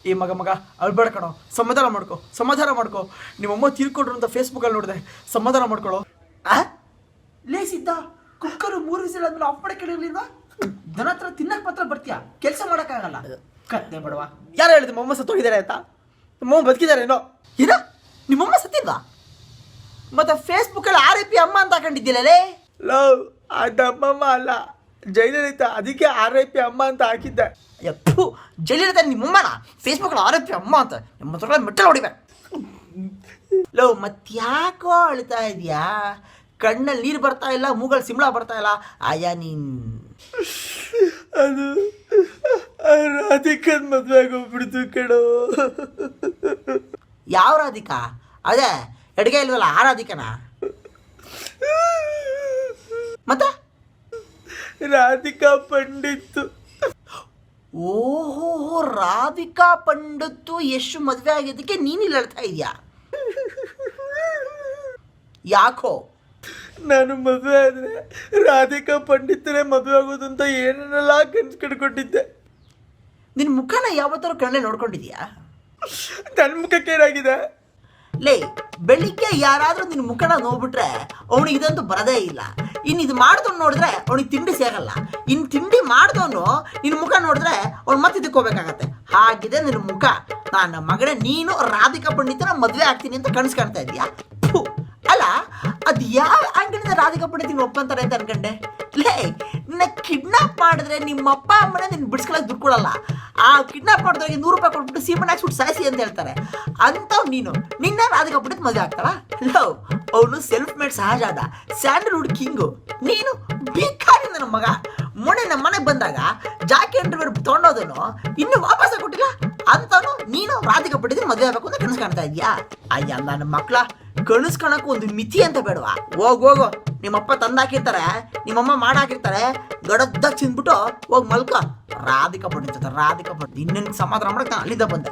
ಈ ಮಗ ಅಳ್ಬೇಡ ಕಣೋ, ಸಮಾಧಾನ ಮಾಡ್ಕೊ. ನಿಮ್ಮಮ್ಮ ತೀರ್ಕೊಂಡ್ರು ಅಂತ ಫೇಸ್ಬುಕ್ಕಲ್ಲಿ ನೋಡಿದೆ, ಸಮಾಧಾನ ಮಾಡ್ಕೊಳ್ಳೋ. ಲೇಸಿದ್ದ ಕುಕ್ಕರು 3 ವಿಸಿಲ್ ಆದ್ಮೇಲೆ ಆಫ್ ಮಾಡಕ್ಕೆ ಹೇಳಿರ್ಲಿಲ್ವಾ? ದನ ಹತ್ರ ತಿನ್ನಕ್ಕೆ ಮಾತ್ರ ಬರ್ತೀಯಾ, ಕೆಲಸ ಮಾಡೋಕ್ಕಾಗಲ್ಲ. ಕತ್ತೆ ಬಡವಾ, ಯಾರು ಹೇಳಿದ್ರು ನಿಮ್ಮಮ್ಮ ಸತ್ತೋಗಿದ್ದಾರೆ ಅಂತ? ನಿಮ್ಮಮ್ಮ ಬದುಕಿದಾರೇನೋ? ಏನೋ ನಿಮ್ಮಮ್ಮ ಸತ್ತಿಲ್ವಾ? ಮತ್ತೆ ಫೇಸ್ಬುಕ್ಕಲ್ಲಿ RIP ಅಮ್ಮ ಅಂತ ಹಾಕೊಂಡಿದ್ದಿಲ್ಲಲೇ? ಲವ್ ಅದಮ್ಮಮ್ಮ ಅಲ್ಲ, ಜೈಲಲಿತಾ, ಅದಕ್ಕೆ RIP ಅಮ್ಮ ಅಂತ ಹಾಕಿದ್ದೆ. ಯಪ್ಪು, ಜೈಲಲಿತಾ ನಿಮ್ಮಮ್ಮನ ಫೇಸ್ಬುಕ್ಕಲ್ಲಿ RIP ಅಮ್ಮ ಅಂತ ನಿಮ್ಮ ಹತ್ರ ಮೆಟ್ಟಲು ಹೊಡಿಬೇಕು. ಲವ್ ಮತ್ತ್ಯಾಕೋ ಅಳ್ತಾ ಇದೆಯಾ? ಕಣ್ಣಲ್ಲಿ ನೀರು ಬರ್ತಾ ಇಲ್ಲ, ಮೂಗಲ್ಲಿ ಸಿಂಬಳ ಬರ್ತಾ ಇಲ್ಲ. ಆಯಾ ನೀನ್ ಅದು ರಾಧಿಕನ್ ಮದುವೆ ಆಗೋಗ್ಬಿಡ್ತು ಕಣೋ. ಯಾವ ರಾಧಿಕಾ? ಅದೇ ಎಡಗೆ ಇಲ್ವಲ್ಲ ಆ ರಾಧಿಕನಾ? ಮತ್ತೆ ರಾಧಿಕಾ ಪಂಡಿತ್. ಓಹೋ, ರಾಧಿಕಾ ಪಂಡಿತ್ತು ಯಶ್ ಮದುವೆ ಆಗಿದ್ದಕ್ಕೆ ನೀನಿಲ್ಲಿ ಹೇಳ್ತಾ ಇದೆಯಾ? ಯಾಕೋ? ನಾನು ಮದುವೆ ಆದರೆ ರಾಧಿಕಾ ಪಂಡಿತರೇ ಮದುವೆ ಆಗೋದು ಅಂತ ಏನೇನೆಲ್ಲ ಕನ್ಸು ಕಟ್ಕೊಂಡಿದ್ದೆ. ನಿನ್ನ ಮುಖನ ಯಾವತ್ತಾರು ಕಣ್ಣೆ ನೋಡ್ಕೊಂಡಿದ್ಯಾ? ನನ್ನ ಮುಖಕ್ಕೆ ಏನಾಗಿದೆ? ಲೇ, ಬೆಳಿಗ್ಗೆ ಯಾರಾದರೂ ನಿನ್ನ ಮುಖನ ನೋಡ್ಬಿಟ್ರೆ ಅವನಿಗೆ ಇದಂತೂ ಬರದೇ ಇಲ್ಲ. ಇನ್ನು ಇದು ಮಾಡ್ದವ್ನು ನೋಡಿದ್ರೆ ಅವನಿಗೆ ತಿಂಡಿ ಸೇರಲ್ಲ. ಇನ್ನು ತಿಂಡಿ ಮಾಡ್ದವನು ನಿನ್ನ ಮುಖ ನೋಡಿದ್ರೆ ಅವ್ನು ಮತ್ತೆ ಇದಕ್ಕೆ ಹೋಗ್ಬೇಕಾಗತ್ತೆ. ಹಾಗಿದೆ ನಿನ್ನ ಮುಖ. ನನ್ನ ಮಗನೇ, ನೀನು ರಾಧಿಕಾ ಪಂಡಿತನ ಮದುವೆ ಆಗ್ತೀನಿ ಅಂತ ಕನಸು ಕಾಣ್ತಾ ಇದೀಯಾ? ಅಲ್ಲ, ಅದು ಯಾವ ಆಂಗಲಿಂದ ರಾಧಿಕಾ ಪಂಡಿತ ಒಪ್ಪಂತಾರೆ ಅಂತ ಅನ್ಕೊಂಡೆ? ಲೇ, ನಿನ್ನ ಕಿಡ್ನಾಪ್ ಮಾಡಿದ್ರೆ ನಿಮ್ಮ ಅಪ್ಪ ಅಮ್ಮನೇ ನಿನ್ನ ಬಿಡಿಸ್ಕೊಳಕ್ಕೆ ದುಡ್ಡು ಕೊಡಲ್ಲ. ಆ ಕಿಡ್ನಾಪ್ ಮಾಡಿದವ್ರಿಗೆ 100 ರೂಪಾಯಿ ಕೊಟ್ಬಿಟ್ಟು ಸೀಮನ್ ಹಾಕ್ಸ್ಬಿಟ್ಟು ಸಾಯಿಸಿ ಅಂತ ಹೇಳ್ತಾರೆ. ಅಂಥವ್ ನಿನ್ನ ರಾಧಿಕಾ ಪಂಡಿತ್ ಮದುವೆ ಆಗ್ತಾಳ? ಲವ್, ಅವನು ಸೆಲ್ಫ್ ಮೇಡ್ ಸಹಜಾದ, ಸ್ಯಾಂಡಲ್ವುಡ್ ಕಿಂಗು. ನೀನು ಬೇಕಾಗಿ ನನ್ನ ಮಗ. ಮೊನ್ನೆ ನಮ್ಮ ಮನೆಗೆ ಬಂದಾಗ ಜಾಕಿ ಅಂಡರ್ವೇರ್ ತೊಗೊಂಡೋದನು ಇನ್ನು ವಾಪಸ್ ಕೊಟ್ಟಿಲ್ಲ. ಅಂಥವನು ನೀನು ರಾಧಿಕಾ ಪಂಡಿತ್ ಮದುವೆ ಆಗಬೇಕು ಅಂತ ಕನಸು ಕಾಣ್ತಾ ಇದೆಯಾ? ಅಯ್ಯ ನನ್ನ ಮಕ್ಕಳ, ಕನಸು ಕಾಣಕ್ಕೂ ಒಂದು ಮಿತಿ ಅಂತ ಬೇಡವಾ? ಹೋಗು, ನಿಮ್ಮಪ್ಪ ತಂದಾಕಿರ್ತಾರೆ, ನಿಮ್ಮಮ್ಮ ಮಾಡಾಕಿರ್ತಾರೆ, ಗಡದ್ದಾಗ ತಿಂದ್ಬಿಟ್ಟು ಹೋಗಿ ಮಲ್ಕ. ರಾಧಿಕಾ ಪಂಡಿತ್ ಇನ್ನೇನು ಸಮಾಧಾನ ಮಾಡಕ್ಕೆ ನಾನು ಅಲ್ಲಿಂದ ಬಂದೆ.